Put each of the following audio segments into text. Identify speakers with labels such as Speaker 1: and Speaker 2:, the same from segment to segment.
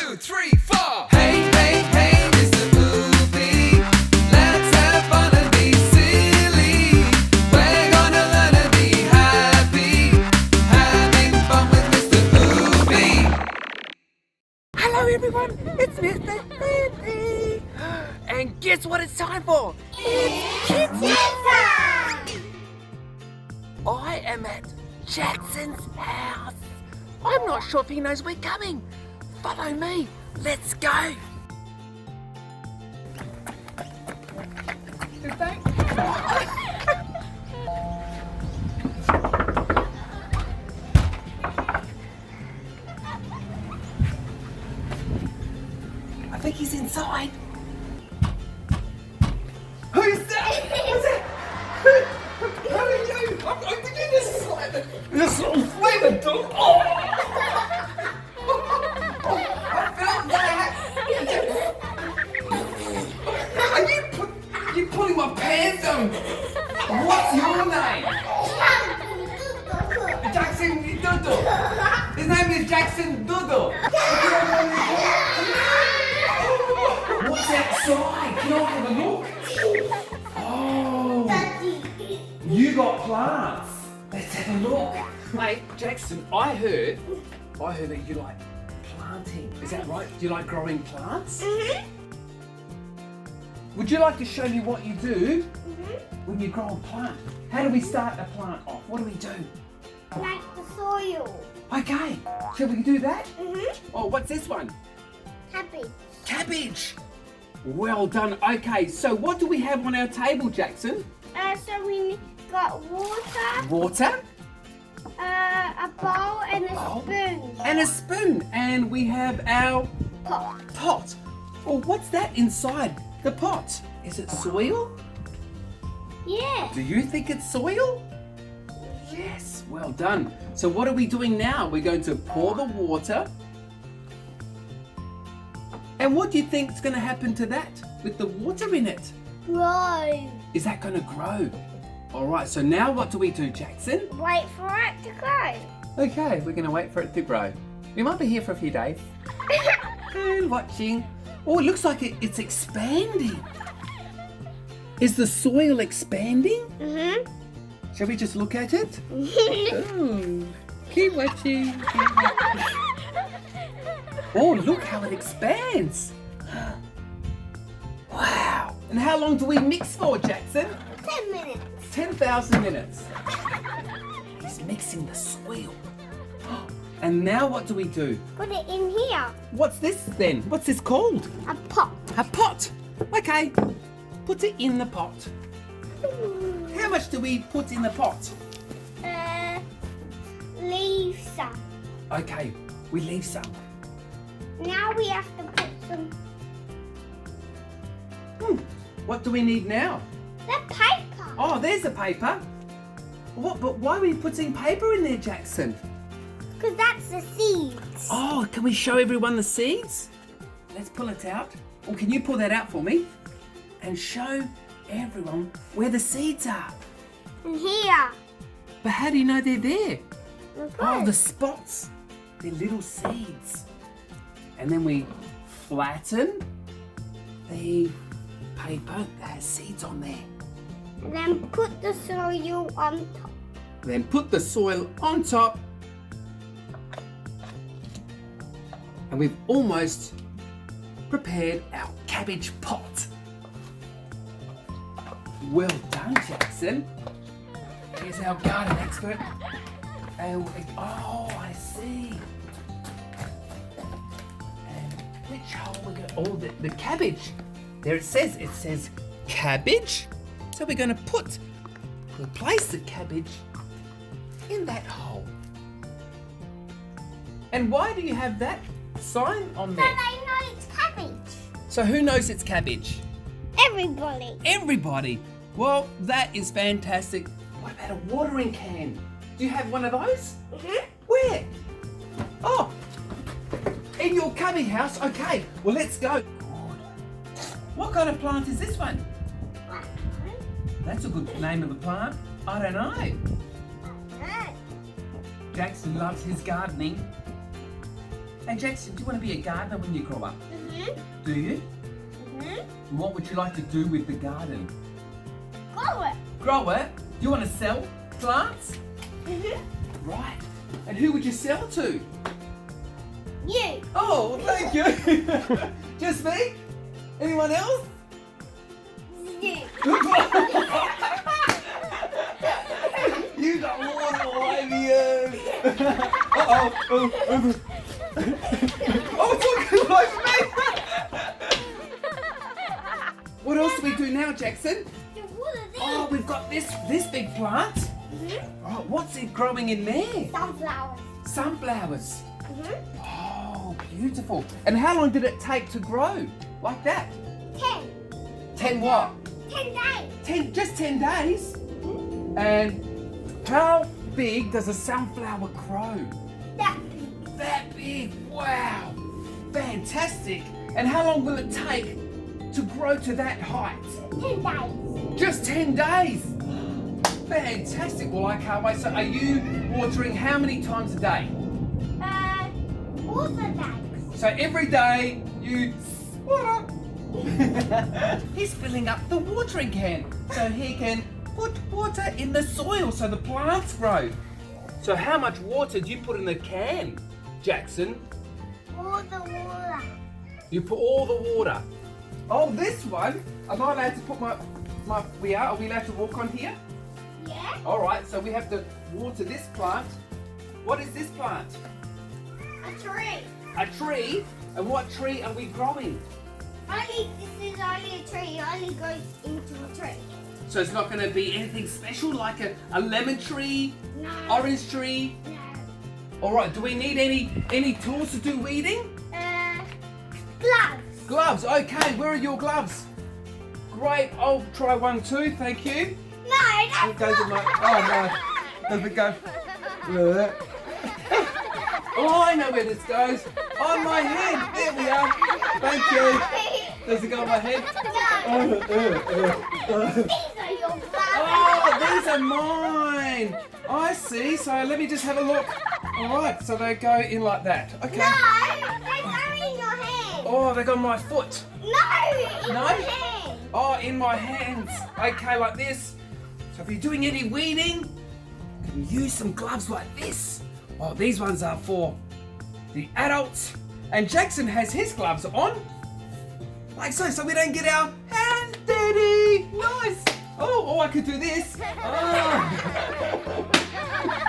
Speaker 1: 2, 3, 4. Hey, hey, hey, Mr. Oopy. Let's have fun and be silly. We're gonna learn and be happy. Having fun with Mr. Oopy.
Speaker 2: Hello everyone, it's Mr. Oopy. And guess what it's time for? It's Kids Time! I am at Jackson's house. I'm not sure if he knows we're coming. Follow me, let's go. I think he's inside. Who's that? Who's that? How are you? I'm going to get this little flavor dog. Oh! I felt that. Are you pulling my pants down? What's your name? Jaxon Doodle. His name is Jaxon Doodle. What's outside? Can I have a look? Oh, you got plants. Let's have a look. Hey, Jaxon, I heard that you like planting. Is that right? Do you like growing plants? Mm-hmm. Would you like to show me what you do when you grow a plant? How do we start a plant off? What do we do?
Speaker 3: Like the soil.
Speaker 2: Okay, shall we do that?
Speaker 3: Mm-hmm.
Speaker 2: Oh, what's this one?
Speaker 3: Cabbage.
Speaker 2: Cabbage. Well done. Okay, so what do we have on our table, Jaxon?
Speaker 3: So we got water,
Speaker 2: Water
Speaker 3: a bowl, and a spoon.
Speaker 2: and a spoon. And we have our
Speaker 3: Pot.
Speaker 2: pot. Oh, what's that inside the pot? Is it soil?
Speaker 3: Yeah.
Speaker 2: Do you think it's soil? Yes, well done. So what are we doing now? We're going to pour the water. And what do you think is going to happen to that with the water in it?
Speaker 3: Grow.
Speaker 2: Is that going to grow? All right, so now what do we do, Jaxon?
Speaker 3: Wait for it to grow.
Speaker 2: Okay, we're going to wait for it to grow. We might be here for a few days. And watching. Oh, it looks like it's expanding. Is the soil expanding?
Speaker 3: Mm-hmm.
Speaker 2: Shall we just look at it? Oh, keep watching. Oh, look how it expands. Wow. And how long do we mix for, Jaxon?
Speaker 3: 10 minutes.
Speaker 2: 10,000 minutes. He's mixing the soil. And now what do we do?
Speaker 3: Put it in here.
Speaker 2: What's this then? What's this called?
Speaker 3: A pot.
Speaker 2: A pot. Okay. Put it in the pot. How much do we put in the pot?
Speaker 3: Leave some.
Speaker 2: Okay, we leave some.
Speaker 3: Now we have to put some.
Speaker 2: What do we need now?
Speaker 3: The paper.
Speaker 2: Oh, there's the paper. What? But why are we putting paper in there, Jaxon?
Speaker 3: Because that's the seeds.
Speaker 2: Oh, can we show everyone the seeds? Let's pull it out. Oh, can you pull that out for me? And show everyone where the seeds are.
Speaker 3: And here.
Speaker 2: But how do you know they're there?
Speaker 3: Look
Speaker 2: Oh,
Speaker 3: good.
Speaker 2: the spots. They're little seeds. And then we flatten the paper that has seeds on there.
Speaker 3: And then put the soil on top.
Speaker 2: Then put the soil on top. And we've almost prepared our cabbage pot. Well done, Jaxon. Here's our garden expert. Oh, I see. And which hole we got? Oh, the cabbage. There it says cabbage. So we're going to we'll place the cabbage in that hole. And why do you have that sign on
Speaker 3: So
Speaker 2: there?
Speaker 3: they know it's cabbage.
Speaker 2: So who knows it's cabbage?
Speaker 3: Everybody.
Speaker 2: Everybody. Well, that is fantastic. What about a watering can? Do you have one of those?
Speaker 3: Mm-hmm.
Speaker 2: Where? Oh, in your cubby house. Okay, well, let's go. Good. What kind of plant is this one? That's a good name of the plant. I don't know. Jaxon loves his gardening. And Jackson, do you want to be a gardener when you grow up?
Speaker 3: Mhm.
Speaker 2: Do you?
Speaker 3: Mhm.
Speaker 2: And what would you like to do with the garden?
Speaker 3: Grow it.
Speaker 2: Grow it? Do you want to sell plants?
Speaker 3: Mhm.
Speaker 2: Right. And who would you sell to?
Speaker 3: You.
Speaker 2: Oh, thank you. Just me? Anyone else?
Speaker 3: You.
Speaker 2: You got water all over you. Uh-oh. Oh, it's all all over me. What else do we do now, Jackson?
Speaker 3: The water there.
Speaker 2: Oh, we've got this big plant.
Speaker 3: Mhm.
Speaker 2: Oh, what's it growing in there?
Speaker 3: Sunflowers.
Speaker 2: Sunflowers.
Speaker 3: Mhm.
Speaker 2: Oh, beautiful. And how long did it take to grow? Like that?
Speaker 3: 10.
Speaker 2: 10 what?
Speaker 3: 10 days.
Speaker 2: Just 10 days? And how big does a sunflower grow?
Speaker 3: That.
Speaker 2: That big, wow. Fantastic. And how long will it take to grow to that height?
Speaker 3: 10 days.
Speaker 2: Just 10 days. Fantastic. Well, I can't wait. So are you watering how many times a day?
Speaker 3: Water days.
Speaker 2: So every day you water. He's filling up the watering can so he can put water in the soil so the plants grow. So how much water do you put in the can, Jackson?
Speaker 3: All the water.
Speaker 2: You put all the water. Oh, this one. Am I allowed to put my Are we allowed to walk on here?
Speaker 3: Yeah.
Speaker 2: All right, so we have to water this plant. What is this plant?
Speaker 3: A tree.
Speaker 2: A tree. And what tree are we growing?
Speaker 3: This is only a tree. It only goes into a tree.
Speaker 2: So it's not going to be anything special like a lemon tree,
Speaker 3: No.
Speaker 2: orange tree.
Speaker 3: No.
Speaker 2: All right, do we need any tools to do weeding?
Speaker 3: Gloves.
Speaker 2: Gloves, okay, where are your gloves? Great, I'll try one too, thank you.
Speaker 3: No, that's
Speaker 2: It goes in my, oh no, does it go? Oh, I know where this goes. On my head, there we are. Thank you. Does it go on my head?
Speaker 3: No. These are your gloves.
Speaker 2: Oh, these are mine. I see, so let me just have a look. All right, so they go in like that, okay.
Speaker 3: No, they go in your hand.
Speaker 2: Oh, they go on my foot.
Speaker 3: No, in
Speaker 2: No?
Speaker 3: your hand.
Speaker 2: Oh, in my hands. Okay, like this. So if you're doing any weeding, you can use some gloves like this. Oh, these ones are for the adults. And Jackson has his gloves on. Like so, so we don't get our hands dirty. Nice. Oh, I could do this. Oh.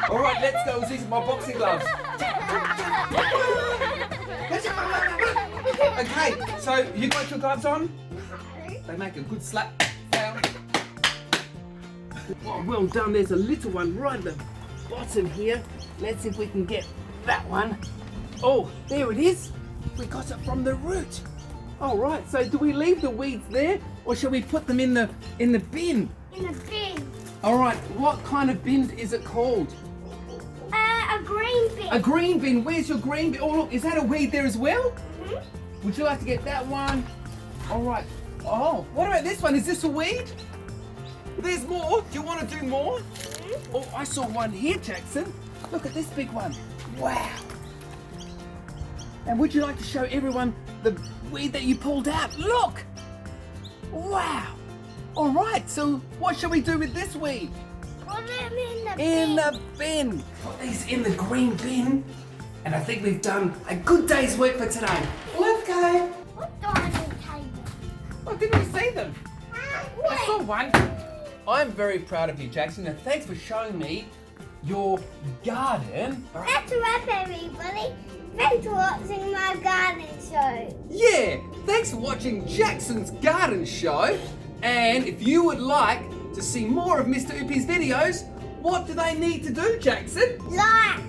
Speaker 2: All right, let's go. These are my boxing gloves. Okay, so you got your gloves on? They make a good slap sound. Oh, well done. There's a little one right at the bottom here. Let's see if we can get that one. Oh, there it is. We got it from the root. All right. So do we leave the weeds there, or shall we put them in the bin?
Speaker 3: In the bin.
Speaker 2: All right. What kind of bin is it called?
Speaker 3: A green bin.
Speaker 2: A green bin. Where's your green bin? Oh, look. Is that a weed there as well?
Speaker 3: Mhm.
Speaker 2: Would you like to get that one? All right. Oh, what about this one? Is this a weed? There's more. Do you want to do more? Oh, I saw one here, Jackson. Look at this big one. Wow. And would you like to show everyone the weed that you pulled out? Look. Wow. All right. So what shall we do with this weed?
Speaker 3: Put them in the bin.
Speaker 2: In the bin. Put these in the green bin. And I think we've done a good day's work for today. Let's go.
Speaker 3: What dining table?
Speaker 2: Oh, didn't we see them? I saw one. I'm very proud of you, Jackson, and thanks for showing me your garden.
Speaker 3: That's a wrap, everybody. Thanks for watching my garden show.
Speaker 2: Yeah, thanks for watching Jackson's garden show. And if you would like to see more of Mr. Oopy's videos, what do they need to do, Jackson?
Speaker 3: Like,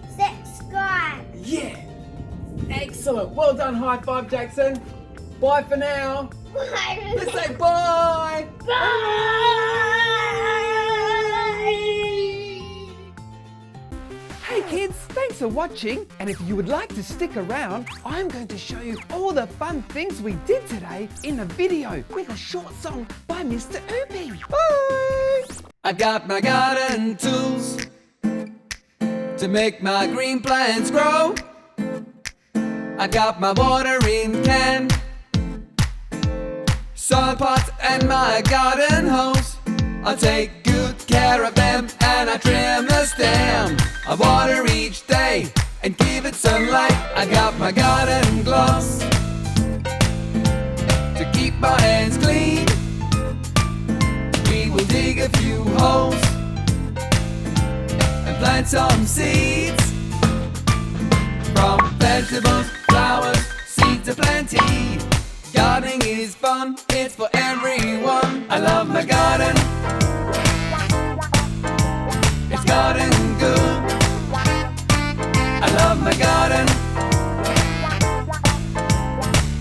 Speaker 3: subscribe.
Speaker 2: Yeah. Excellent. Well done, high five, Jackson. Bye for now.
Speaker 3: Bye.
Speaker 2: Let's say bye. Hey kids, thanks for watching, and if you would like to stick around, I'm going to show you all the fun things we did today in a video with a short song by Mr. Oopy. Bye!
Speaker 1: I got my garden tools to make my green plants grow. I got my watering can, soil pots and my garden hose. I take good care of them and I trim the stem. I water each day and give it sunlight. I got my garden gloves to keep my hands clean. We will dig a few holes and plant some seeds. From vegetables, flowers, seeds aplenty. Gardening is fun, it's for everyone. I love my garden, it's garden good. I love my garden,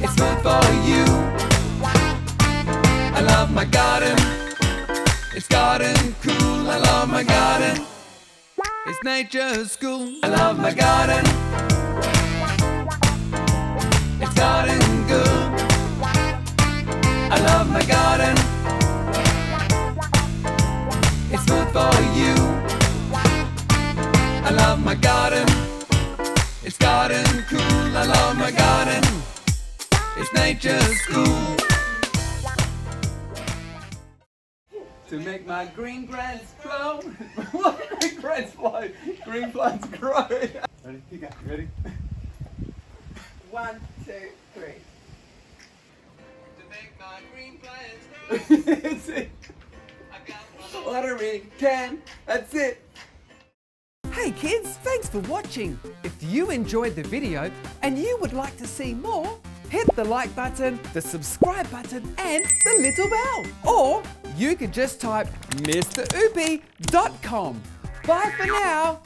Speaker 1: it's good for you. I love my garden, it's garden cool. I love my garden, it's nature's school. I love my garden, it's garden good. I love my garden, it's good for you. I love my garden, it's garden cool. I love my garden, it's nature's school. To make my green grass flow. Green grass flow, green plants grow. Ready? You go. Ready?
Speaker 4: 1, 2, 3.
Speaker 1: To make my green plants grow.
Speaker 2: That's it.
Speaker 1: I got my watering can. That's it.
Speaker 4: Hey kids, thanks for watching. If you enjoyed the video and you would like to see more, hit the like button, the subscribe button and the little bell. Or you could just type MrOopy.com. Bye for now.